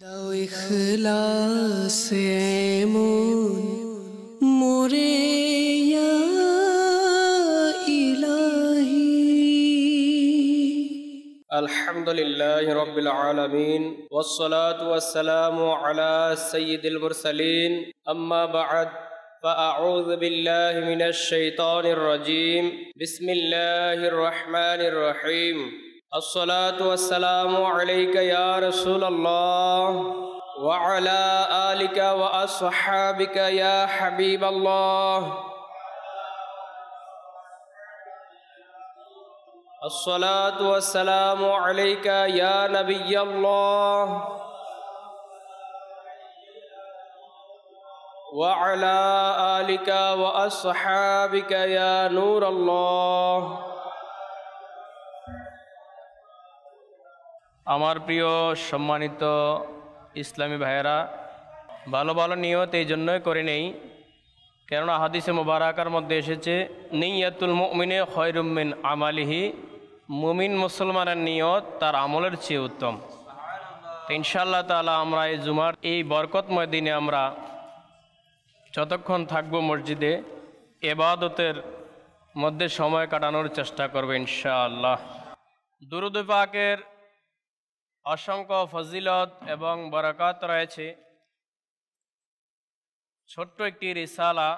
দাও ইখলাসে এমন মোরে ইয়া ইলাহি। আলহামদুলিল্লাহি রাব্বিল আলামিন ওয়াসসালাতু ওয়াসসালামু আলা সাইয়্যিদিল মুরসালিন আম্মা বা'দ فأعوذ بالله من الشيطان الرجيم بسم الله الرحمن الرحيم الصلاة والسلام عليك يا رسول الله وعلى آلك وأصحابك يا حبيب الله الصلاة والسلام عليك يا نبي الله وعلى آلك وأصحابك يا نور الله আমার প্রিয় সম্মানিত ইসলামী ভাইয়েরা, ভালো ভালো নিয়ত এই জন্যই করে নেই কেননা হাদিসে মুবারাকার মধ্যে এসেছে নিয়াতুল মুমিনে খায়রুম মিন আমালিহি, মুমিন মুসলমানের নিয়ত তার আমলের চেয়ে উত্তম। তো ইনশাআল্লাহ তাআলা আমরা এই জুমার এই বরকতময় দিনে আমরা যতক্ষণ থাকবো মসজিদে ইবাদতের মধ্যে সময় কাটানোর চেষ্টা করব ইনশাআল্লাহ। দুরূদ পাকের অসংখ্য ফজিলত এবং বরকত রয়েছে। ছোট্ট একটি রিসালা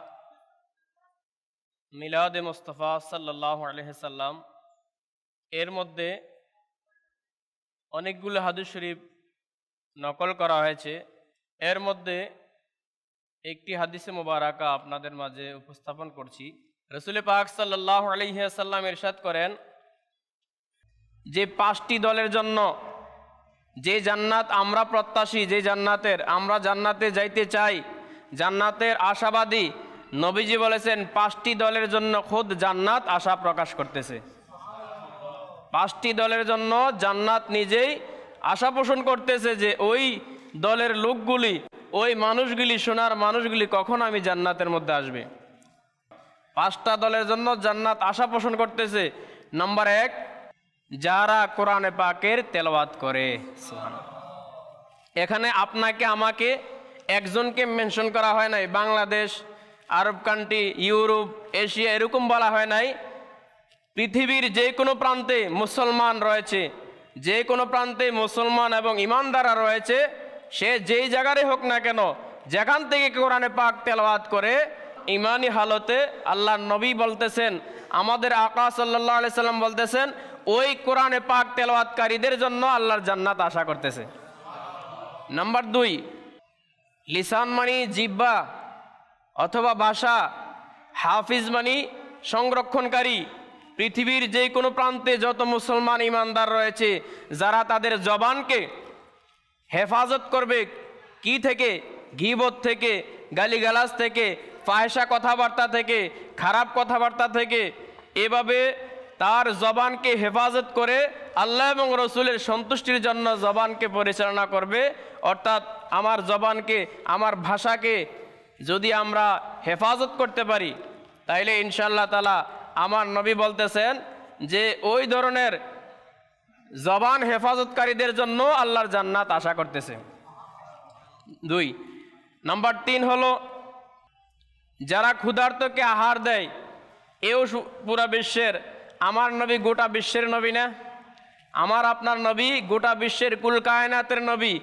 মিলাদে মুস্তাফা সাল্লাল্লাহু আলাইহি সাল্লাম, এর মধ্যে অনেকগুলো হাদিস শরীফ নকল করা হয়েছে। এর মধ্যে একটি হাদিসে মুবারাকা আপনাদের মাঝে উপস্থাপন করছি। রাসূল পাক সাল্লাল্লাহু আলাইহি সাল্লাম ইরশাদ করেন যে 5টি দলের জন্য যে জান্নাত আমরা প্রত্যাশী, যে জান্নাতের আমরা জান্নাতে যাইতে চাই, জান্নাতের আশাবাদী, নবীজি বলেছেন 5টি দলের জন্য খুদ জান্নাত আশা প্রকাশ করতেছে। 5টি দলের জন্য জান্নাত নিজেই আশা পোষণ করতেছে যে ওই দলের লোকগুলি, ওই মানুষগুলি, সোনার মানুষগুলি কখন আমি জান্নাতের মধ্যে আসবে। 5টা দলের জন্য জান্নাত আশা পোষণ করতেছে। নাম্বার 1, যারা কোরআনে পাকের তেলাওয়াত করে। এখানে আপনাকে আমাকে একজনকে মেনশন করা হয় নাই, বাংলাদেশ, আরব কান্ট্রি, ইউরোপ, এশিয়া এরকম বলা হয় নাই। পৃথিবীর যে কোনো প্রান্তে মুসলমান রয়েছে, যে কোনো প্রান্তে মুসলমান এবং ইমানদাররা রয়েছে, সে যেই জায়গায় হোক না কেন, যেখান থেকে কোরআনে পাক তেলাওয়াত করে ইমানি হালতে, আল্লাহর নবী বলতেছেন, আমাদের আকা সাল্লাল্লাহু আলাইহি সাল্লাম বলতেছেন, ওই কোরআনে পাক তেলাওয়াতকারীদের জন্য আল্লাহর জান্নাত আশা করতেছে। নাম্বার 2, লিসান মানি জিহ্বা অথবা ভাষা, হাফিজ মানি সংরক্ষণকারী। পৃথিবীর যে কোনো প্রান্তে যত মুসলমান ইমানদার রয়েছে, যারা তাদের জবানকে হেফাজত করবে কি থেকে? গীবত থেকে, গালিগালাজ থেকে, ফাহেশা কথাবার্তা থেকে, খারাপ কথাবার্তা থেকে, এভাবে তার জবানকে হেফাজত করে আল্লাহ এবং রসুলের সন্তুষ্টির জন্য জবানকে পরিচালনা করবে। অর্থাৎ আমার জবানকে, আমার ভাষাকে যদি আমরা হেফাজত করতে পারি, তাইলে ইনশাআল্লাহ তাআলা আমার নবী বলতেছেন যে ওই ধরনের জবান হেফাজতকারীদের জন্য আল্লাহর জান্নাত আশা করতেছে। 2, নাম্বার 3 হলো যারা ক্ষুধার্তকে আহার দেয়। এও পুরা বিশ্বের, আমার নবী গোটা বিশ্বের নবী না? আমার আপনার নবী গোটা বিশ্বের কুল কায়নাতের নবী,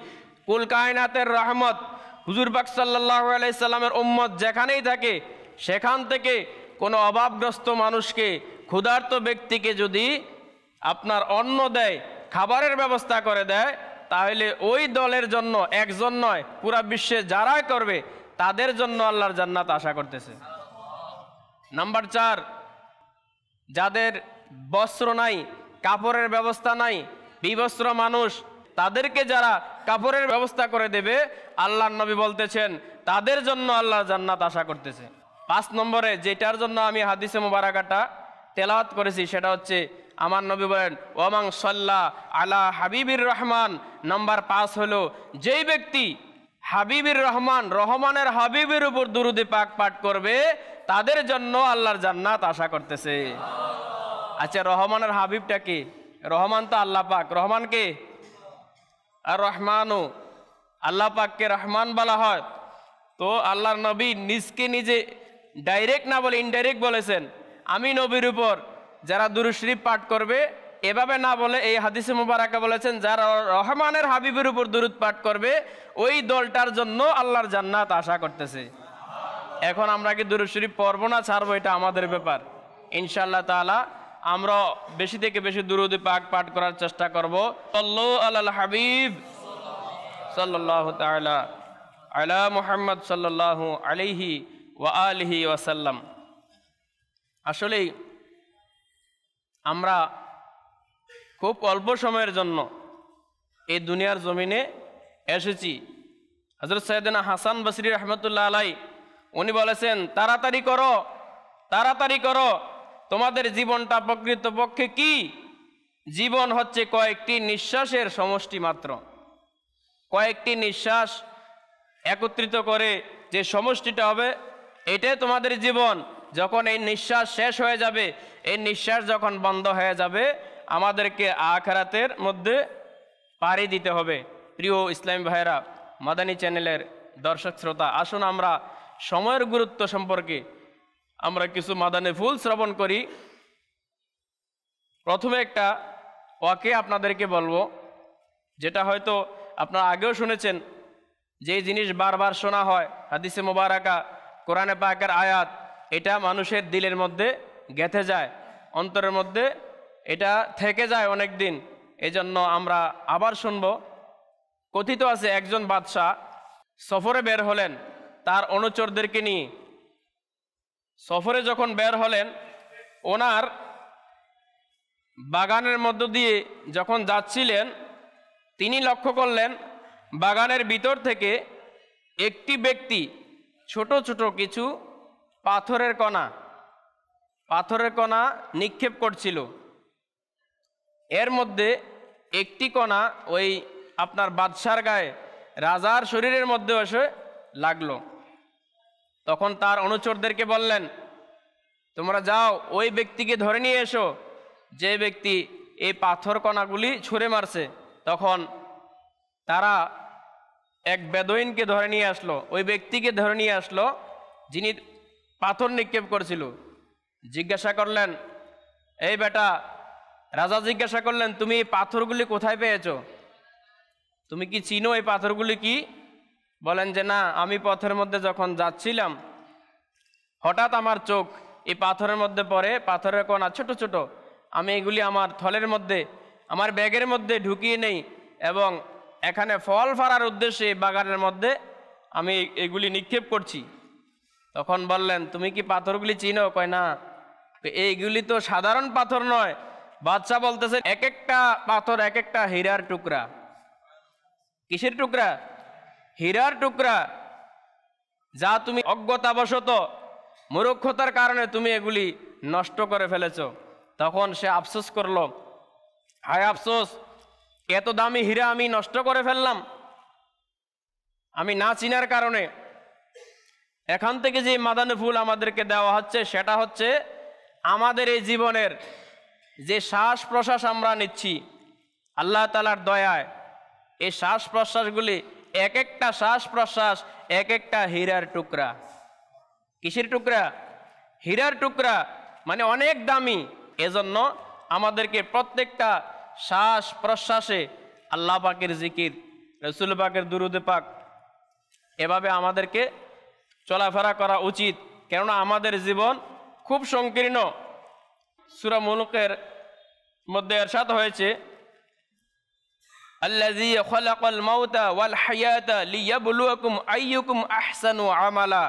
কুল কায়নাতের রহমত। হুজুর পাক সাল্লাল্লাহু আলাইহি সাল্লামের উম্মত যেখানেই থাকে, সেখান থেকে কোনো অভাবগ্রস্ত মানুষকে, ক্ষুধার্ত ব্যক্তিকে যদি আপনার অন্ন দেয়, খাবারের ব্যবস্থা করে দেয়, তাহলে ওই দলের জন্য একজন নয়, পুরা বিশ্বে যারাই করবে তাদের জন্য আল্লাহর জান্নাত আশা করতেছে। নাম্বার 4, যাদের বস্ত্র নাই, কাপড়ের ব্যবস্থা নাই, বিবস্ত্র মানুষ, তাদেরকে যারা কাপড়ের ব্যবস্থা করে দেবে, আল্লাহর নবী বলতেছেন তাদের জন্য আল্লাহর জান্নাত আশা করতেছে। 5 নম্বরে যেটার জন্য আমি হাদিসে মুবারাকাটা তেলাওয়াত করেছি, সেটা হচ্ছে আমার নবী বলেন ওয়াং সাল্লা আলা হাবিবির রহমান। নাম্বার 5 হলো যেই ব্যক্তি হাবিবির রহমান, রহমানের হাবিবের উপর দুরূদে পাক পাঠ করবে, তাদের জন্য আল্লাহর জান্নাত আশা করতেছে। আচ্ছা, রহমানের হাবিবটা কে? রহমান তো আল্লাহ পাক। রহমান কে? আর রহমানু, আল্লাহ পাককে রহমান বলা হয়, তো আল্লাহর নবী নিজকে নিজে ডাইরেক্ট না বলে ইনডাইরেক্ট বলেছেন, আমি নবীর উপর যারা দুরূদ শরীফ পাঠ করবে, এভাবে না বলে এই হাদিসে মুবারাকা বলেছেন যারা রহমানের হাবিবের উপর দুরূদ পাঠ করবে ওই দলটার জন্য আল্লাহর জান্নাত আশা করতেছে। এখন আমরা কি দুরূদ শরীফ পড়বো না ছাড়বো, এটা আমাদের ব্যাপার। ইনশাআল্লাহ তাআলা আমরা বেশি থেকে বেশি দুরূদ পাক পাঠ করার চেষ্টা করব। সাল্লু আলাল হাবিব সাল্লাল্লাহু তাআলা আলা মুহাম্মদ সাল্লাল্লাহু আলাইহি ওয়া আলিহি ওয়াসাল্লাম। আসলেই আমরা খুব অল্প সময়ের জন্য এই দুনিয়ার জমিনে এসেছি। হযরত সাইয়েদনা হাসান বসরি রহমতুল্লাহ আলাই উনি বলেছেন, তাড়াতাড়ি করো, তাড়াতাড়ি করো, তোমাদের জীবনটা প্রকৃতপক্ষে কি? জীবন হচ্ছে কয়েকটি নিঃশ্বাসের সমষ্টি মাত্র। কয়েকটি নিঃশ্বাস একত্রিত করে যে সমষ্টিটা হবে এটাই তোমাদের জীবন। যখন এই নিঃশ্বাস শেষ হয়ে যাবে, এই নিঃশ্বাস যখন বন্ধ হয়ে যাবে, আমাদেরকে আখিরাতের মধ্যে পাড়ি দিতে হবে। প্রিয় ইসলামী ভাইয়েরা, মাদানী চ্যানেলের দর্শক শ্রোতা, আসুন আমরা সময়ের গুরুত্ব সম্পর্কে আমরা কিছু মাদানী ফুল শ্রবণ করি। প্রথমে একটা ওয়াকে আপনাদেরকে বলবো, যেটা হয়তো আপনারা আগেও শুনেছেন, যে জিনিস বারবার শোনা হয়, হাদিসে মুবারাকা, কোরআনে পাকের আয়াত, এটা মানুষের দিলের মধ্যে গেঁথে যায়, অন্তরের মধ্যে এটা থেকে যায় অনেক দিন। এজন্য আমরা আবার শুনব। কথিত আছে একজন বাদশাহ সফরে বের হলেন তার অনুচরদেরকে নিয়ে। সফরে যখন বের হলেন, ওনার বাগানের মধ্য দিয়ে যখন যাচ্ছিলেন, তিনি লক্ষ্য করলেন বাগানের ভিতর থেকে একটি ব্যক্তি ছোট ছোট কিছু পাথরের কণা নিক্ষেপ করছিল। এর মধ্যে একটি কণা ওই আপনার বাদশার গায়ে, রাজার শরীরের মধ্যে এসে লাগলো। তখন তার অনুচরদেরকে বললেন, তোমরা যাও ওই ব্যক্তিকে ধরে নিয়ে এসো যে ব্যক্তি এই পাথর কণাগুলি ছুঁড়ে মারছে। তখন তারা এক বেদুইনকে ধরে নিয়ে আসলো, ওই ব্যক্তিকে ধরে নিয়ে আসলো যিনি পাথর নিক্ষেপ করছিল। জিজ্ঞাসা করলেন, এই বেটা, রাজা জিজ্ঞাসা করলেন, তুমি এই পাথরগুলি কোথায় পেয়েছো? তুমি কি চিনো এই পাথরগুলি কি? বলেন যে না, আমি পথের মধ্যে যখন যাচ্ছিলাম হঠাৎ আমার চোখ এই পাথরের মধ্যে পড়ে, পাথরের কণা ছোট ছোট, আমি এগুলি আমার থলের মধ্যে, আমার ব্যাগের মধ্যে ঢুকিয়ে নেই এবং এখানে ফল ফাড়ার উদ্দেশ্যে বাগানের মধ্যে আমি এগুলি নিক্ষেপ করছি। তখন বললেন, তুমি কি পাথরগুলি চিনো? কয় না। এইগুলি তো সাধারণ পাথর নয়। বাদশা বলতেছে, এক একটা পাথর এক একটা হীরার টুকরা। কিসের টুকরা? হীরার টুকরা, যা তুমি অজ্ঞতাবশত মূর্খতার কারণে তুমি এগুলি নষ্ট করে ফেলেছ। তখন সে আফসোস করলো, হায় আফসোস, এত দামি হীরা আমি নষ্ট করে ফেললাম আমি না চিনার কারণে। এখান থেকে যে মাদানী ফুল আমাদেরকে দেওয়া হচ্ছে সেটা হচ্ছে আমাদের এই জীবনের যে শ্বাস প্রশ্বাস আমরা নিচ্ছি আল্লাহ তাআলার দয়ায়, এই শ্বাস প্রশ্বাসগুলি এক একটা শ্বাস প্রশ্বাস এক একটা হীরার টুকরা। কিসের টুকরা? হীরার টুকরা, মানে অনেক দামি। এজন্য আমাদেরকে প্রত্যেকটা শ্বাস প্রশ্বাসে আল্লাহ পাকের জিকির, রাসূল পাকের দুরূদ পাক, এভাবে আমাদেরকে চলাফেরা করা উচিত। কেননা আমাদের জীবন খুব সংকীর্ণ। সূরা মুলুকের মধ্যে ইরশাদ হয়েছে, আল্লাযী খালাকাল মাউতা ওয়াল হায়াতা লিয়াবলুয়াকুম আইয়ুকুম আহসানু আমালা।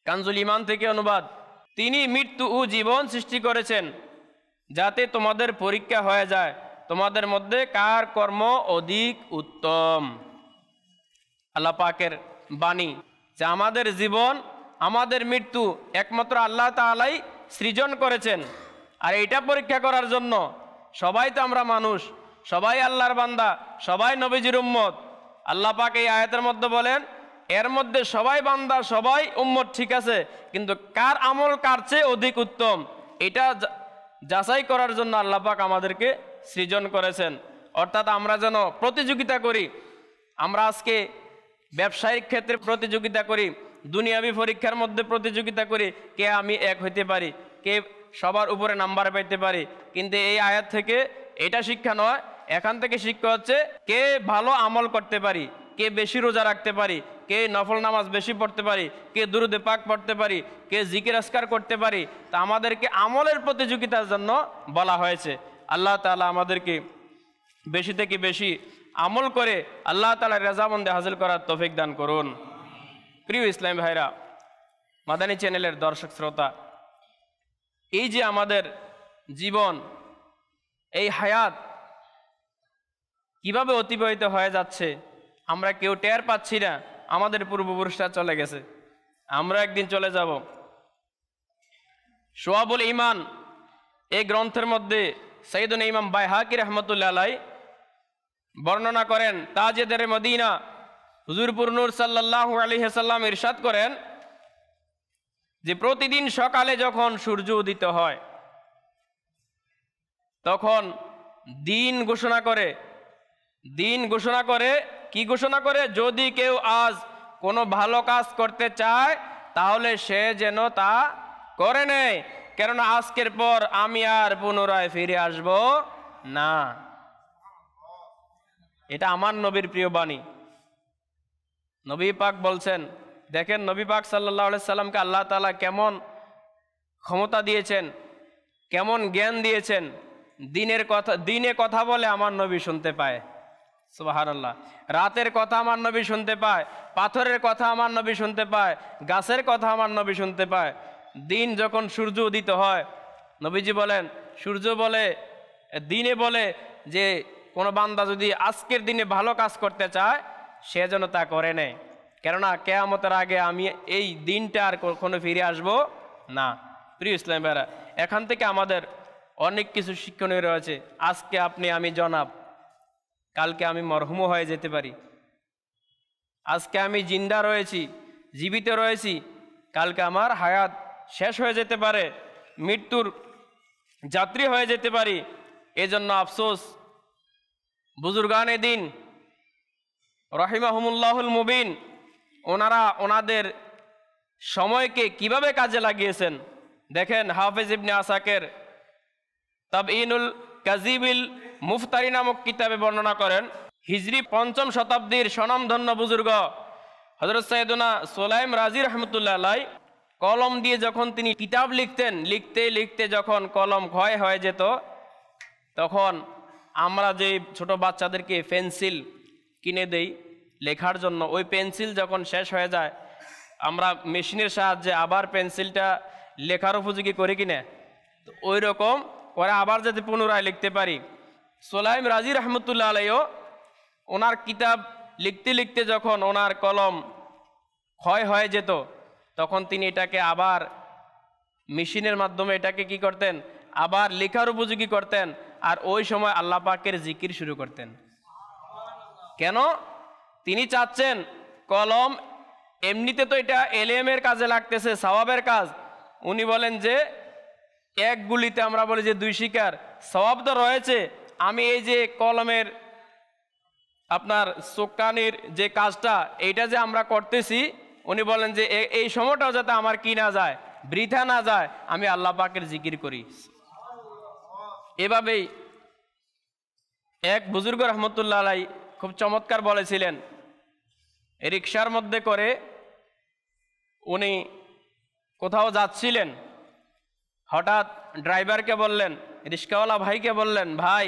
কানজুল ঈমান থেকে অনুবাদ, তিনি মৃত্যু ও জীবন সৃষ্টি করেছেন যাতে তোমাদের পরীক্ষা হয়ে যায় তোমাদের মধ্যে কার কর্ম অধিক উত্তম। আল্লাহ পাকের বাণী যে আমাদের জীবন, আমাদের মৃত্যু একমাত্র আল্লাহ তাআলাই সৃজন করেছেন। আর এটা পরীক্ষা করার জন্য, সবাই তো আমরা মানুষ, সবাই আল্লাহর বান্দা, সবাই নবীজির উম্মত। আল্লাহ পাক এই আয়াতের মধ্যে বলেন, এর মধ্যে সবাই বান্দা, সবাই উম্মত, ঠিক আছে, কিন্তু কার আমল কার চেয়ে অধিক উত্তম এটা যাচাই করার জন্য আল্লাহ পাক আমাদেরকে সৃজন করেছেন। অর্থাৎ আমরা যেন প্রতিযোগিতা করি, আমরা আজকে ব্যবসায়িক ক্ষেত্রে প্রতিযোগিতা করি, দুনিয়াবি পরীক্ষার মধ্যে প্রতিযোগিতা করি, কে আমি এক হইতে পারি, কে সবার উপরে নাম্বার পাইতে পারি। কিন্তু এই আয়াত থেকে এটা শিক্ষা নয়, এখান থেকে শিক্ষা হচ্ছে কে ভালো আমল করতে পারি, কে বেশি রোজা রাখতে পারি, কে নফল নামাজ বেশি পড়তে পারি, কে দুরুদে পাক পড়তে পারি, কে জিকির আসকার করতে পারি। তা আমাদেরকে আমলের প্রতিযোগিতার জন্য বলা হয়েছে। আল্লাহ তাআলা আমাদেরকে বেশি থেকে বেশি আমল করে আল্লাহ তাআলার রেজামন্দে হাসিল করার তৌফিক দান করুন। প্রিয় ইসলাম ভাইরা, মাদানী চ্যানেলের দর্শক শ্রোতা, এই যে আমাদের জীবন, এই হায়াত কিভাবে অতিবাহিত হয়ে যাচ্ছে আমরা কেউ টের পাচ্ছি না। আমাদের পূর্বপুরুষরা চলে গেছে, আমরা একদিন চলে যাব। শুআবুল ঈমান এই গ্রন্থের মধ্যে সাইয়েদুনা ইমাম বাইহাকি রাহমাতুল্লাহ আলাইহি বর্ণনা করেন, তাজেদারে মদিনা হুজুরপুর নূর সাল্লাল্লাহু আলাইহি ওয়াসাল্লাম ইরশাদ করেন যে প্রতিদিন সকালে যখন সূর্য উদিত হয় তখন দিন ঘোষণা করে কি ঘোষণা করে, যদি কেউ আজ কোনো ভালো কাজ করতে চায় তাহলে সে যেন তা করে নেয়, কেননা আজকের পর আমি আর পুনরায় ফিরে আসব না। এটা আমার নবীর প্রিয় বাণী। নবী পাক বলছেন, দেখেন নবী পাক সাল্লাল্লাহু আলাইহি সাল্লামকে আল্লাহ তাআলা কেমন ক্ষমতা দিয়েছেন, কেমন জ্ঞান দিয়েছেন। দিনে কথা বলে আমার নবী শুনতে পায়, সুবহানাল্লাহ। রাতের কথা আমার নবী শুনতে পায়, পাথরের কথা আমার নবী শুনতে পায়, গাছের কথা আমার নবী শুনতে পায়। দিন যখন সূর্য উদিত হয়, নবীজি বলেন, সূর্য বলে, দিনে বলে যে কোনো বান্দা যদি আজকের দিনে ভালো কাজ করতে চায় সে যেন তা করে নেয়, কেননা কিয়ামতের আগে আমি এই দিনটা আর কখনো ফিরে আসব না। প্রিয় ইসলাম ভাইরা, এখান থেকে আমাদের অনেক কিছু শিক্ষণীয় রয়েছে। আজকে আপনি আমি জনাব, কালকে আমি মরহুমও হয়ে যেতে পারি। আজকে আমি জিন্দা রয়েছি, জীবিত রয়েছি, কালকে আমার হায়াত শেষ হয়ে যেতে পারে, মৃত্যুর যাত্রী হয়ে যেতে পারি। এজন্য আফসোস, বুজুর্গানে দিন রহিমাহুমুল্লাহুল মুবিন ওনারা ওনাদের সময়কে কিভাবে কাজে লাগিয়েছেন। দেখেন হাফেজ ইবনে আসাকের তাবঈনুল কাযিবিল মুফতারি নামক কিতাবে বর্ণনা করেন, হিজরি ৫ম শতাব্দীর স্বনামধন্য বুজুর্গ হযরত সাইয়েদুনা সুলাইম রাজি রহমতুল্লাহ আলাইহি কলম দিয়ে যখন তিনি কিতাব লিখতেন, লিখতে লিখতে যখন কলম ক্ষয় হয়ে যেত, তখন আমরা যে ছোট বাচ্চাদেরকে পেন্সিল কিনে দেই লেখার জন্য, ওই পেন্সিল যখন শেষ হয়ে যায় আমরা মেশিনের সাহায্যে আবার পেন্সিলটা লেখার উপযোগী করি কিনা, তো ওই রকম করে আবার যাতে পুনরায় লিখতে পারি। সুলাইম রাজি রহমতুল্লাহ আলাইহিও ওনার কিতাব লিখতে লিখতে যখন ওনার কলম ক্ষয় হয়ে যেত তখন তিনি এটাকে আবার মেশিনের মাধ্যমে এটাকে কি করতেন, আবার লেখার উপযোগী করতেন, আর ওই সময় আল্লাহ পাকের জিকির শুরু করতেন। কেন? তিনি চাচ্ছেন কলম এমনিতে তো এটা এলেমের কাজে লাগতেছে, সওয়াবের কাজ। উনি বলেন যে এক গুলিতে আমরা বলি যে 2 শিকার, সওয়াব তো রয়েছে, আমি এই যে কলমের আপনার চোকানির যে কাজটা এইটা যে আমরা করতেছি, উনি বলেন যে এই সময়টাও যাতে আমার কি না যায়, বৃথা না যায়, আমি আল্লাহ পাকের জিকির করি। এভাবেই এক বুজুর্গ রহমতুল্লাহ আলাইহি খুব চমৎকার বলেছিলেন, রিকশার মধ্যে করে উনি কোথাও যাচ্ছিলেন, হঠাৎ ড্রাইভারকে বললেন, রিক্সাওয়ালা ভাইকে বললেন, ভাই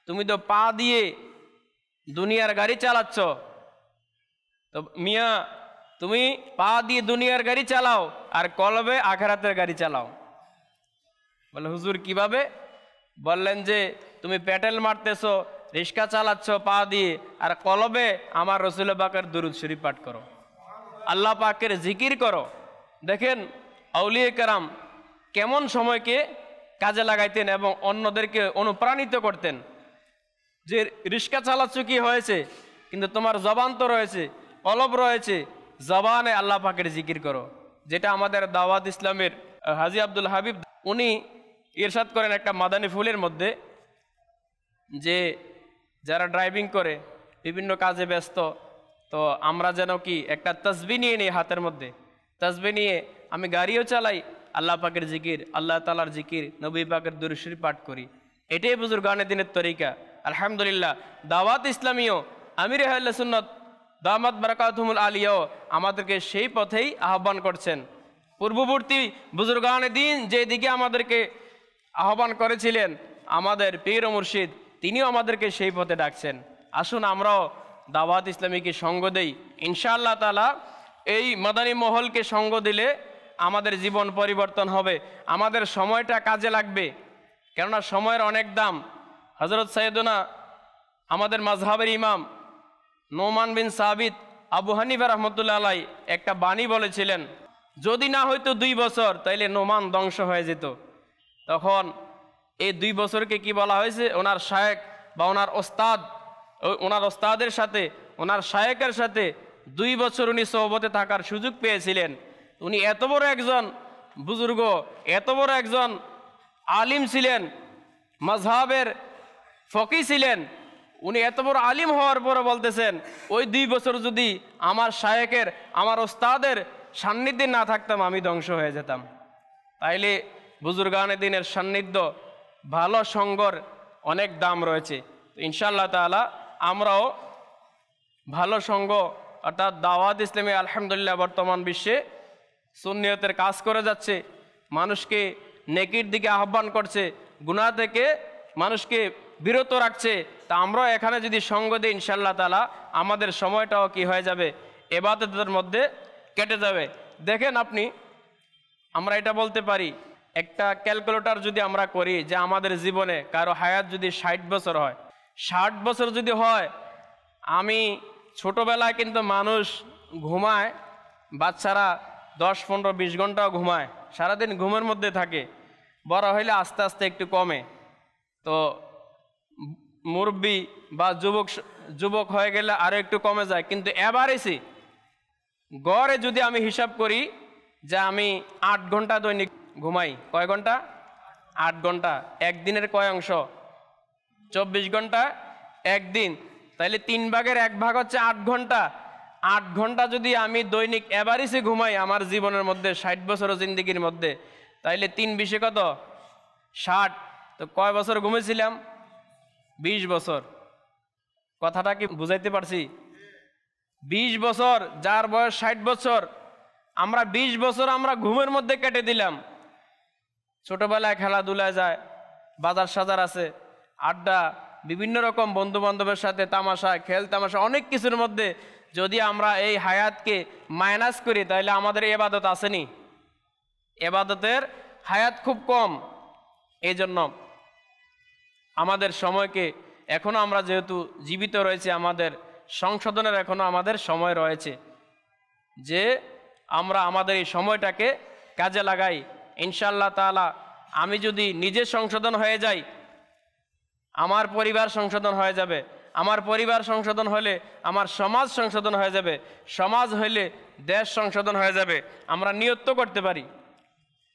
তুমি তো পা দিয়ে দুনিয়ার গাড়ি চালাচ্ছ, তো মিয়া তুমি পা দিয়ে দুনিয়ার গাড়ি চালাও আর কলবে আখিরাতের গাড়ি চালাও। বলে হুজুর কিভাবে? বললেন যে তুমি পেটেল মারতেছো, রিক্সা চালাচ্ছ পা দিয়ে, আর কলবে আমার রসুল পাকের দুরূদ শরীফ পাঠ করো, আল্লাহ পাকের জিকির করো। দেখেন আউলিয়া কেরাম কেমন সময়কে কাজে লাগাইতেন এবং অন্যদেরকে অনুপ্রাণিত করতেন যে রিক্সা চালাচ্ছ কি হয়েছে, কিন্তু তোমার জবান তো রয়েছে, কলব রয়েছে, জবানে আল্লাহ পাকের জিকির করো। যেটা আমাদের দাওয়াত ইসলামের হাজী আব্দুল হাবিব উনি ইরশাদ করেন একটা মাদানী ফুলের মধ্যে, যে যারা ড্রাইভিং করে বিভিন্ন কাজে ব্যস্ত। তো আমরা যেন কি একটা তসবিহ নিয়ে নিই হাতের মধ্যে, তসবিহ নিয়ে আমি গাড়িও চালাই, আল্লাহ পাকের জিকির, আল্লাহ তাআলার জিকির, নবী পাকের দুরূদ শরীফ পাঠ করি। এটাই বুজুর্গানে দিনের তরিকা। আলহামদুলিল্লাহ, দাওয়াত ইসলামীও আমির আহলে সুন্নাত দামাত বারাকাতুহুমুল আলিয়াও আমাদেরকে সেই পথেই আহ্বান করছেন। পূর্ববর্তী বুজুর্গানে দিন যেদিকে আমাদেরকে আহ্বান করেছিলেন, আমাদের পীর ও মুর্শিদ তিনিও আমাদেরকে সেই পথে ডাকছেন। আসুন আমরাও দাওয়াত ইসলামীকে সঙ্গ দেই। ইনশাআল্লাহ তাআলা এই মাদানী মহলকে সঙ্গ দিলে আমাদের জীবন পরিবর্তন হবে, আমাদের সময়টা কাজে লাগবে। কেননা সময়ের অনেক দাম। হযরত সাইয়েদনা আমাদের মাযহাবের ইমাম নোমান বিন সাবিত আবু হানিফা রাহমাতুল্লাহ আলাইহি একটা বাণী বলেছিলেন, যদি না হয়তো 2 বছর তাইলে নোমান ধ্বংস হয়ে যেত। তখন এই 2 বছরকে কি বলা হয়েছে, ওনার শায়েখ বা ওনার ওস্তাদ, ওনার ওস্তাদের সাথে, ওনার শায়েকের সাথে 2 বছর উনি সোহবতে থাকার সুযোগ পেয়েছিলেন। উনি এত বড় একজন বুজুর্গ, এত বড় একজন আলিম ছিলেন, মাযহাবের ফকি ছিলেন। উনি এত বড় আলিম হওয়ার পরে বলতেছেন, ওই 2 বছর যদি আমার শায়েকের, আমার ওস্তাদের সান্নিধ্যে না থাকতাম আমি ধ্বংস হয়ে যেতাম। তাইলে বুজুর্গানে দিনের সান্নিধ্য, ভালো সঙ্গর অনেক দাম রয়েছে। ইনশাআল্লাহ তাআলা আমরাও ভালো সঙ্গ অর্থাৎ দাওয়াত ইসলামী আলহামদুলিল্লাহ বর্তমান বিশ্বে সুন্নিয়তের কাজ করে যাচ্ছে, মানুষকে নেকির দিকে আহ্বান করছে, গুনাহ থেকে মানুষকে বিরত রাখছে। তা আমরা এখানে যদি সঙ্গ দিই ইনশাআল্লাহ তাআলা আমাদের সময়টাও কি হয়ে যাবে, ইবাদতের মধ্যে কেটে যাবে। দেখেন আপনি, আমরা এটা বলতে পারি, একটা ক্যালকুলেটর যদি আমরা করি যে আমাদের জীবনে কারো হায়াত যদি 60 বছর হয়, 60 বছর যদি হয়, আমি ছোটোবেলায় কিন্তু মানুষ ঘুমায়, বাচ্চারা 10, 15, 20 ঘন্টাও ঘুমায়, সারাদিন ঘুমের মধ্যে থাকে। বড় হইলে আস্তে আস্তে একটু কমে। তো মুরব্বী বা যুবক হয়ে গেলে আরও একটু কমে যায়। কিন্তু এভারেজে গড়ে যদি আমি হিসাব করি যে আমি 8 ঘন্টা দৈনিক ঘুমাই, কয় ঘন্টা? 8 ঘন্টা। একদিনের কয় অংশ? 24 ঘন্টা একদিন, তাইলে 3 ভাগের 1 ভাগ হচ্ছে 8 ঘন্টা। 8 ঘন্টা যদি আমি দৈনিক এভারেজে ঘুমাই আমার জীবনের মধ্যে 60 বছর জিন্দেগির মধ্যে, তাইলে 3 20 কত? 60। তো কয় বছর ঘুমেছিলাম? 20 বছর। কথাটা কি বুঝাইতে পারছি? 20 বছর, যার বয়স 60 বছর, আমরা 20 বছর আমরা ঘুমের মধ্যে কেটে দিলাম। ছোটবেলায় খেলাধুলায় যায়, বাজার সাজার আছে, আড্ডা, বিভিন্ন রকম বন্ধু বান্ধবের সাথে তামাশা, খেল তামাশা, অনেক কিছুর মধ্যে যদি আমরা এই হায়াতকে মাইনাস করি তাহলে আমাদের ইবাদত আসেনি, ইবাদতের হায়াত খুব কম। এই জন্য আমাদের সময়কে এখনো আমরা যেহেতু জীবিত রয়েছে, আমাদের সংশোধনের এখনো আমাদের সময় রয়েছে, যে আমরা আমাদের এই সময়টাকে কাজে লাগাই। ইনশাআল্লাহ তাআলা আমি যদি নিজে সংশোধন হয়ে যাই, আমার পরিবার সংশোধন হয়ে যাবে, আমার পরিবার সংশোধন হলে আমার সমাজ সংশোধন হয়ে যাবে, সমাজ হইলে দেশ সংশোধন হয়ে যাবে। আমরা নিয়ত করতে পারি।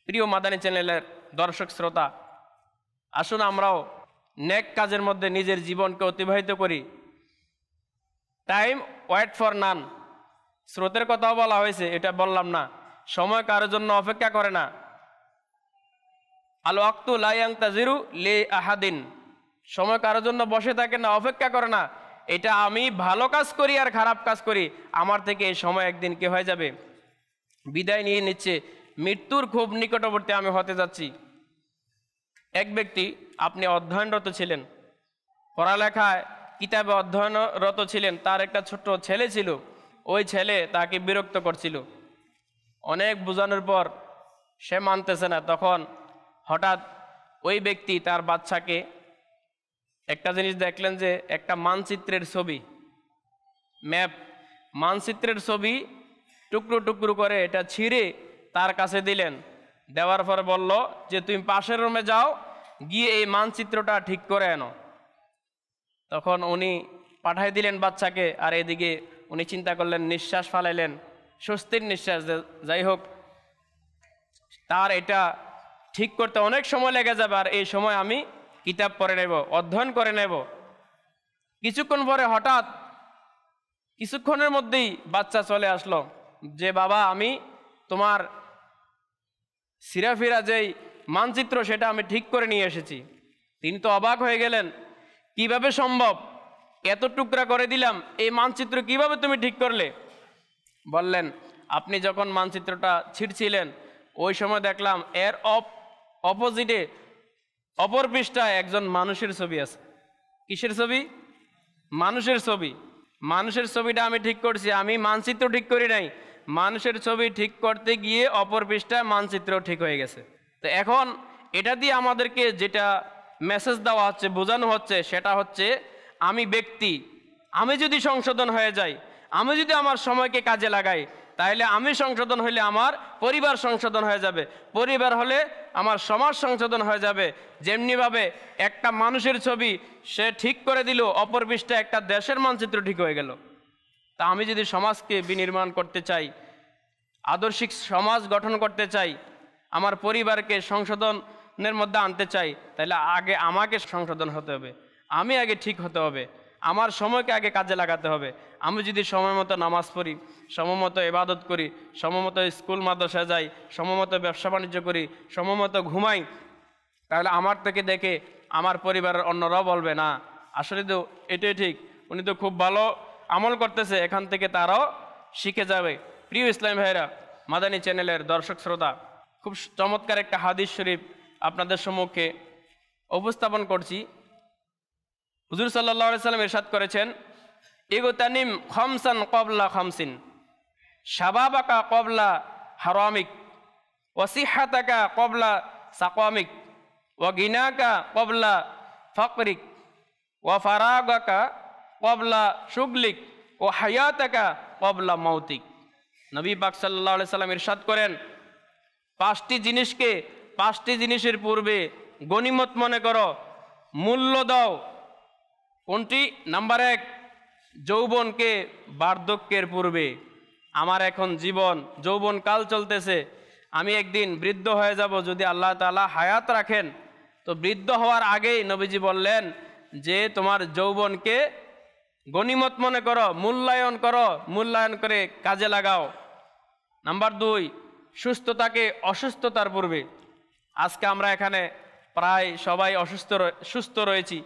প্রিয় মাদানী চ্যানেলের দর্শক শ্রোতা, আসুন আমরাও নেক কাজের মধ্যে নিজের জীবনকে অতিবাহিত করি। টাইম ওয়েট ফর নান, স্রোতের কথাও বলা হয়েছে, এটা বললাম না। সময় কারোর জন্য অপেক্ষা করে না। আল ওয়াক্তু লা ইয়ানতাজিরু লি আহাদিন, সময় কারোর জন্য বসে থাকে না, অপেক্ষা করে না। এটা আমি ভালো কাজ করি আর খারাপ কাজ করি, আমার থেকে এই সময় একদিন কি হয়ে যাবে, বিদায় নিয়ে নিচ্ছে। মৃত্যুর খুব নিকটবর্তী আমি হতে যাচ্ছি। এক ব্যক্তি, আপনি অধ্যয়নরত ছিলেন, পড়ালেখায় কিতাবে অধ্যয়নরত ছিলেন, তার একটা ছোট্ট ছেলে ছিল। ওই ছেলে তাকে বিরক্ত করছিল, অনেক বোঝানোর পর সে মানতেছে না। তখন হঠাৎ ওই ব্যক্তি তার বাচ্চাকে একটা জিনিস দেখলেন, যে একটা মানচিত্রের ছবি, ম্যাপ, মানচিত্রের ছবি টুকরো টুকরো করে এটা ছিঁড়ে তার কাছে দিলেন। দেওয়ার পর বলল যে তুমি পাশের রুমে যাও, গিয়ে এই মানচিত্রটা ঠিক করে আনো। তখন উনি পাঠাই দিলেন বাচ্চাকে, আর এদিকে উনি চিন্তা করলেন, নিঃশ্বাস ফালাইলেন, স্বস্তির নিঃশ্বাস, যাই হোক তার এটা ঠিক করতে অনেক সময় লেগে যাবে, আর এই সময় আমি কিতাব পড়ে নেব, অধ্যয়ন করে নেব। কিছুক্ষণ পরে হঠাৎ কিছুক্ষণের মধ্যেই বাচ্চা চলে আসলো যে বাবা আমি তোমার সিরাফিরা যেই মানচিত্র সেটা আমি ঠিক করে নিয়ে এসেছি। তিনি তো অবাক হয়ে গেলেন, কিভাবে সম্ভব, এত টুকরা করে দিলাম, এই মানচিত্র কিভাবে তুমি ঠিক করলে? বললেন আপনি যখন মানচিত্রটা ছিঁড়ছিলেন ওই সময় দেখলাম এর অপোজিটে অপর পৃষ্ঠায় একজন মানুষের ছবি আছে। কিসের ছবি? মানুষের ছবি। মানুষের ছবিটা আমি ঠিক করছি, আমি মানচিত্র ঠিক করি নাই। মানুষের ছবি ঠিক করতে গিয়ে অপর পৃষ্ঠায় মানচিত্র ঠিক হয়ে গেছে। তো এখন এটা দিয়ে আমাদেরকে যেটা মেসেজ দেওয়া হচ্ছে, বোঝানো হচ্ছে, সেটা হচ্ছে আমি ব্যক্তি, আমি যদি সংশোধন হয়ে যাই, আমি যদি আমার সময়কে কাজে লাগাই, তাহলে আমি সংশোধন হইলে আমার পরিবার সংশোধন হয়ে যাবে, পরিবার হলে আমার সমাজ সংশোধন হয়ে যাবে। যেমনিভাবে একটা মানুষের ছবি সে ঠিক করে দিল, অপর পৃষ্ঠায় একটা দেশের মানচিত্র ঠিক হয়ে গেল। তা আমি যদি সমাজকে বিনির্মাণ করতে চাই, আদর্শিক সমাজ গঠন করতে চাই, আমার পরিবারকে সংশোধনের মধ্যে আনতে চাই, তাহলে আগে আমাকে সংশোধন হতে হবে, আমি আগে ঠিক হতে হবে, আমার সময়কে আগে কাজে লাগাতে হবে। আমি যদি সময় মতো নামাজ পড়ি, সময় মতো ইবাদত করি, সময় মতো স্কুল মাদ্রাসায় যাই, সময় মতো ব্যবসা বাণিজ্য করি, সময় মতো ঘুমাই, তাহলে আমার থেকে দেখে আমার পরিবারের অন্যরাও বলবে না আসলে তো এটাই ঠিক, উনি তো খুব ভালো আমল করতেছে, এখান থেকে তারাও শিখে যাবে। প্রিয় ইসলাম ভাইরা, মাদানী চ্যানেলের দর্শক শ্রোতা, খুব চমৎকার একটা হাদিস শরীফ আপনাদের সম্মুখে উপস্থাপন করছি। হুজুর সাল্লাল্লাহু আলাইহি সাল্লাম ইরশাদ করেছেন, ইগতানিম খামসান ক্বাবলা খামসিন, শাবাবাকা ক্বাবলা হারামিক, ওয়া সিহহাতাকা ক্বাবলা সাকামিক, ওয়া গিনাকা ক্বাবলা ফাকরিক, ওয়া ফারাগাকা ক্বাবলা শুগলিক, ওয়া হায়াতাকা ক্বাবলা মাউতিক। নবী পাক সাল্লাল্লাহু আলাইহি সাল্লাম ইরশাদ করেন, পাঁচটি জিনিসকে পাঁচটি জিনিসের পূর্বে গনিমত মনে করো, মূল্য দাও। কোনটি? নাম্বার 1, যৌবনকে বার্ধক্যের পূর্বে। আমার এখন জীবন যৌবন কাল চলতেছে, আমি একদিন বৃদ্ধ হয়ে যাব, যদি আল্লাহ তাআলা হায়াত রাখেন। তো বৃদ্ধ হওয়ার আগেই নবীজি বললেন যে তোমার যৌবনকে গনিমত মনে করো, মূল্যায়ন করো, মূল্যায়ন করে কাজে লাগাও। নাম্বার 2, সুস্থতাকে অসুস্থতার পূর্বে। আজকে আমরা এখানে প্রায় সবাই সুস্থ রয়েছি,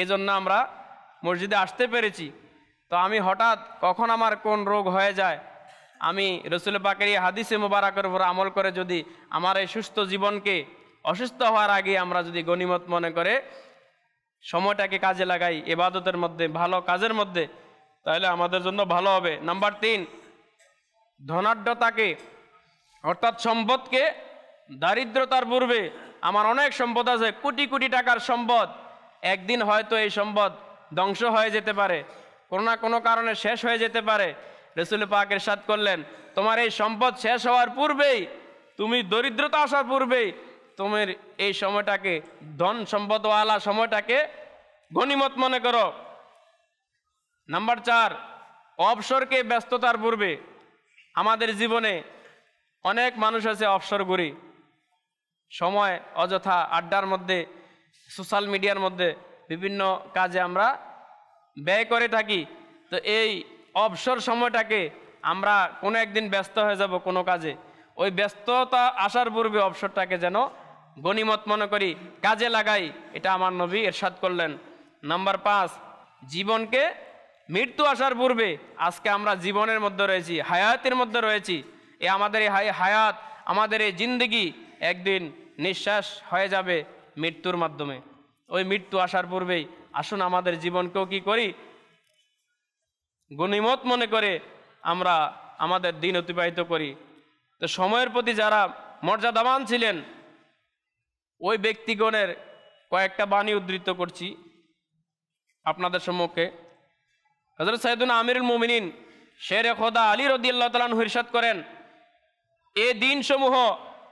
এজন্য আমরা মসজিদে আসতে পেরেছি। তো আমি হঠাৎ কখন আমার কোন রোগ হয়ে যায়, আমি রসুল পাকের এই হাদিসে মুবারাকের উপর আমল করে যদি আমার এই সুস্থ জীবনকে অসুস্থ হওয়ার আগে আমরা যদি গনিমত মনে করে সময়টাকে কাজে লাগাই ইবাদতের মধ্যে, ভালো কাজের মধ্যে, তাহলে আমাদের জন্য ভালো হবে। নাম্বার 3, ধনাঢ্যতাকে অর্থাৎ সম্পদকে দারিদ্রতার পূর্বে। আমার অনেক সম্পদ আছে, কোটি কোটি টাকার সম্পদ, একদিন হয়তো এই সম্পদ ধ্বংস হয়ে যেতে পারে, কোনো না কোনো কারণে শেষ হয়ে যেতে পারে। রাসূল পাক ইরশাদ করলেন, তোমার এই সম্পদ শেষ হওয়ার পূর্বেই, তুমি দরিদ্রতা আসার পূর্বেই তোমার এই সময়টাকে, ধন সম্পদওয়ালা সময়টাকে গনিমত মনে করো। নাম্বার 4, অবসরকে ব্যস্ততার পূর্বে। আমাদের জীবনে অনেক মানুষ আছে অবসর করি, সময় অযথা আড্ডার মধ্যে, সোশ্যাল মিডিয়ার মধ্যে বিভিন্ন কাজে আমরা ব্যয় করে থাকি। তো এই অবসর সময়টাকে আমরা কোনো একদিন ব্যস্ত হয়ে যাব কোনো কাজে, ওই ব্যস্ততা আসার পূর্বে অবসরটাকে যেন গনিমত মনে করি, কাজে লাগাই, এটা আমার নবী ইরশাদ করলেন। নাম্বার 5, জীবনকে মৃত্যু আসার পূর্বে। আজকে আমরা জীবনের মধ্যে রয়েছি, হায়াতের মধ্যে রয়েছি, আমাদের এই হায়াত, আমাদের এই জিন্দগি একদিন নিঃশ্বাস হয়ে যাবে মৃত্যুর মাধ্যমে। ওই মৃত্যু আসার পূর্বেই আসুন আমাদের জীবনকেও কি করি, গনিমত মনে করে আমরা আমাদের দিন অতিবাহিত করি। তো সময়ের প্রতি যারা মর্যাদাবান ছিলেন ওই ব্যক্তিগণের কয়েকটা বাণী উদ্ধৃত করছি আপনাদের সম্মুখে। হযরত সাইয়েদুনা আমিরুল মুমিনিন শেরে খোদা আলী রাদিয়াল্লাহু তাআলা আনহু ইরশাদ করেন, এই দিনসমূহ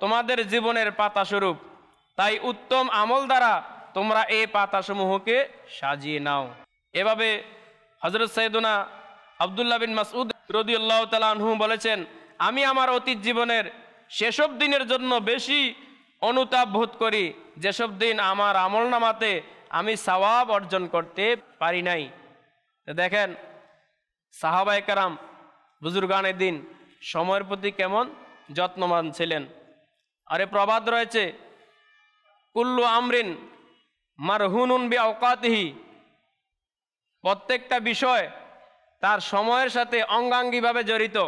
তোমাদের জীবনের পাতা স্বরূপ, তাই উত্তম আমল দ্বারা তোমরা এই পাতাসমূহকে সাজিয়ে নাও। এভাবে হযরত সাইয়েদুনা আব্দুল্লাহ বিন মাসউদ রাদিয়াল্লাহু তাআলা আনহু বলেছেন, আমি আমার অতীত জীবনের সেসব দিনের জন্য বেশি অনুতাপ বোধ করি যেসব দিন আমার আমলনামাতে আমি সওয়াব অর্জন করতে পারি নাই। দেখেন সাহাবায়ে কেরাম বুজুর্গানে দিন সময়ের প্রতি কেমন যত্নবান ছিলেন। আরে প্রবাদ রয়েছে, কুল্লু আমরিন মারহুনুন বিআওকাতিহি, প্রত্যেকটা বিষয় তার সময়ের সাথে অঙ্গাঙ্গিভাবে জড়িত।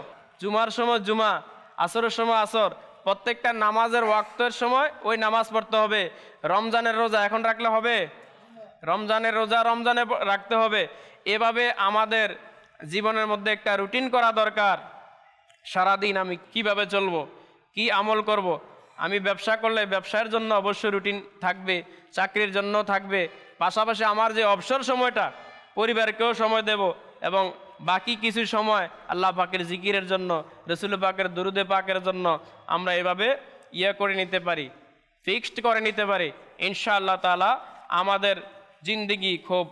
জুমার সময় জুমা, আসরের সময় আসর, প্রত্যেকটা নামাজের ওয়াক্তের সময় ওই নামাজ পড়তে হবে। রমজানের রোজা এখন রাখলে হবে, রমজানের রোজা রমজানে রাখতে হবে। এভাবে আমাদের জীবনের মধ্যে একটা রুটিন করা দরকার। সারাদিন আমি কিভাবে চলবো, কি আমল করব। আমি ব্যবসা করলে ব্যবসার জন্য অবশ্যই রুটিন থাকবে, চাকরির জন্য থাকবে। পাশাপাশি আমার যে অবসর সময়টা পরিবারকেও সময় দেব, এবং বাকি কিছু সময় আল্লাহ পাকের জিকিরের জন্য, রসুল পাকের দুরুদে পাকের জন্য আমরা এভাবে করে নিতে পারি, ফিক্সড করে নিতে পারি। ইনশাআল্লাহ তাআলা আমাদের জিন্দেগি খুব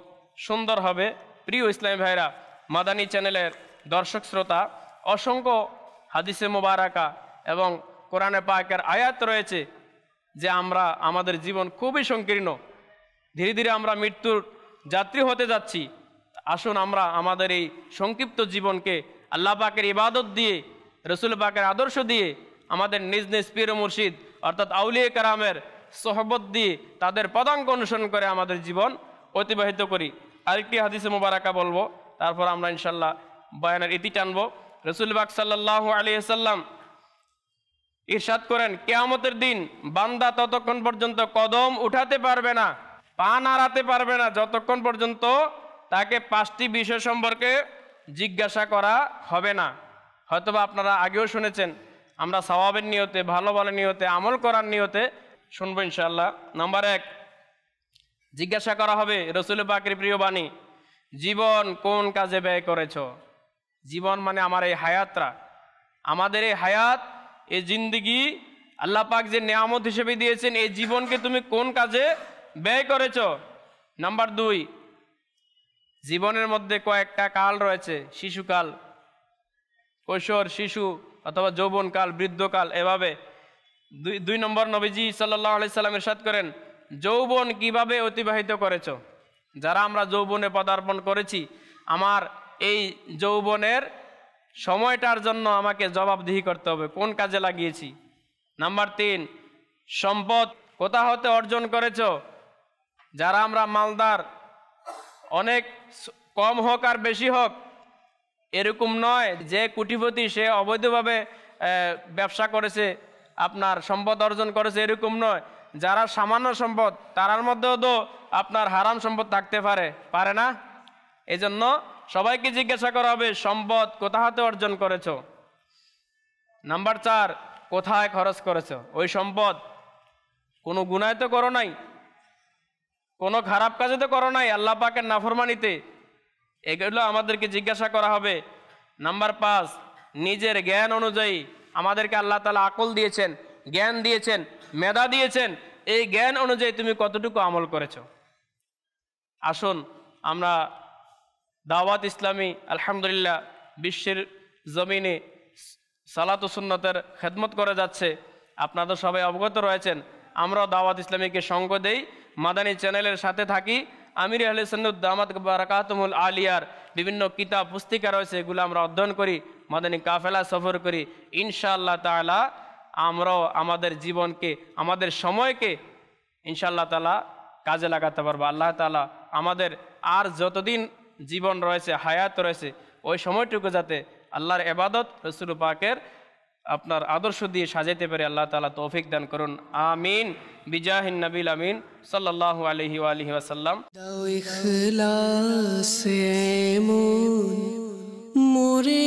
সুন্দর হবে। প্রিয় ইসলামী ভাইরা, মাদানী চ্যানেলের দর্শক শ্রোতা, অসংখ্য হাদিসে মোবারকা এবং কোরআনে পাকের আয়াত রয়েছে যে আমাদের জীবন খুবই সংকীর্ণ, ধীরে ধীরে আমরা মৃত্যুর যাত্রী হতে যাচ্ছি। আসুন আমরা আমাদের এই সংক্ষিপ্ত জীবনকে আল্লাহ পাকের ইবাদত দিয়ে, রসুল পাকের আদর্শ দিয়ে, আমাদের নিজ নিজ পীর মুর্শিদ অর্থাৎ আউলিয়া কেরামের সোহবত দিয়ে, তাদের পদাঙ্ক অনুসরণ করে আমাদের জীবন অতিবাহিত করি। আরেকটি হাদিসে মোবারকা বলবো, তারপর আমরা ইনশাল্লাহ বয়ানের ইতি টানবো। রসুল পাক সাল্লাল্লাহু আলাইহি ওয়াসাল্লাম ইরশাদ করেন, কিয়ামতের দিন বান্দা ততক্ষণ পর্যন্ত কদম উঠাতে পারবে না, পা নাড়াতে পারবে না, যতক্ষণ পর্যন্ত তাকে 5টি বিষয় সম্পর্কে জিজ্ঞাসা করা হবে না। হয়তোবা আপনারা আগেও শুনেছেন, আমরা সওয়াবের নিয়তে, ভালো ভালো নিয়তে, আমল করার নিয়তে শুনবো ইনশাআল্লাহ। নাম্বার 1, জিজ্ঞাসা করা হবে রসুল পাকের প্রিয় বাণী, জীবন কোন কাজে ব্যয় করেছো? জীবন মানে আমার এই হায়াতরা, আমাদের এই হায়াত, এই জিন্দেগি আল্লাহ পাক যে নেয়ামত হিসেবে দিয়েছেন, এই জীবনকে তুমি কোন কাজে ব্যয় করেছো? নাম্বার 2, জীবনের মধ্যে কয়েকটা কাল রয়েছে, শিশুকাল, কৈশোর, শিশু অথবা যৌবনকাল, বৃদ্ধকাল, এভাবে। 2 নম্বর, নবীজি সাল্লাল্লাহু আলাইহি সাল্লাম ইরশাদ করেন, যৌবন কিভাবে অতিবাহিত করেছো? যারা আমরা যৌবনে পদার্পণ করেছি, আমার এই যৌবনের সময়টার জন্য আমাকে জবাবদিহি করতে হবে, কোন কাজে লাগিয়েছি। নাম্বার 3, সম্পদ কোথা হতে অর্জন করেছো? যারা আমরা মালদার, অনেক কম হোক আর বেশি হোক, এরকম নয় যে কোটিপতি সে অবৈধভাবে ব্যবসা করেছে, আপনার সম্পদ অর্জন করেছে, এরকম নয়। যারা সামান্য সম্পদ, তার মধ্যেও তো আপনার হারাম সম্পদ থাকতে পারে না। এজন্য সবাইকে জিজ্ঞাসা করা হবে, সম্পদ কোথা হতে অর্জন করেছো? নাম্বার 4, কোথায় খরচ করেছো ওই সম্পদ? কোনো গুনায় তো করো নাই, কোনো খারাপ কাজে তো করো নাই, আল্লাহ পাকের নাফরমানিতে, এগুলো আমাদেরকে জিজ্ঞাসা করা হবে। নাম্বার 5, নিজের জ্ঞান অনুযায়ী, আমাদেরকে আল্লাহ তাআলা আকল দিয়েছেন, জ্ঞান দিয়েছেন, মেধা দিয়েছেন, এই জ্ঞান অনুযায়ী তুমি কতটুকু আমল করেছো? আসুন আমরা দাওয়াত ইসলামী আলহামদুলিল্লাহ বিশ্বের জমিনে সালাত ও সুন্নতের খেদমত করে যাচ্ছে। আপনারা সবাই অবগত রয়েছেন, আমরাও দাওয়াত ইসলামীকে সঙ্গ দেই, মাদানী চ্যানেলের সাথে থাকি। আমির আহলে সুন্নাত দামাত বারাকাতুহুল আলিয়ার বিভিন্ন কিতাব পুস্তিকা রয়েছে, এগুলো আমরা অধ্যয়ন করি, মাদানী কাফেলা সফর করি। ইনশাআল্লাহ তাআলা আমরাও আমাদের জীবনকে, আমাদের সময়কে ইনশাআল্লাহ তাআলা কাজে লাগাতে পারবো। আল্লাহ তাআলা আমাদের আর যতদিন জীবন রয়েছে, হায়াত রয়েছে, ওই সময়টুকু যাতে আল্লাহর ইবাদত, রাসূল পাকের আপনার আদর্শ দিয়ে সাজাইতে পারে, আল্লাহ তাআলা তৌফিক দান করুন। আমিন বিজাহিন নবীল আমিন সাল্লাল্লাহু আলাইহি ওয়া আলিহি ওয়াসাল্লাম। দাও ইখলাস এমন মোরে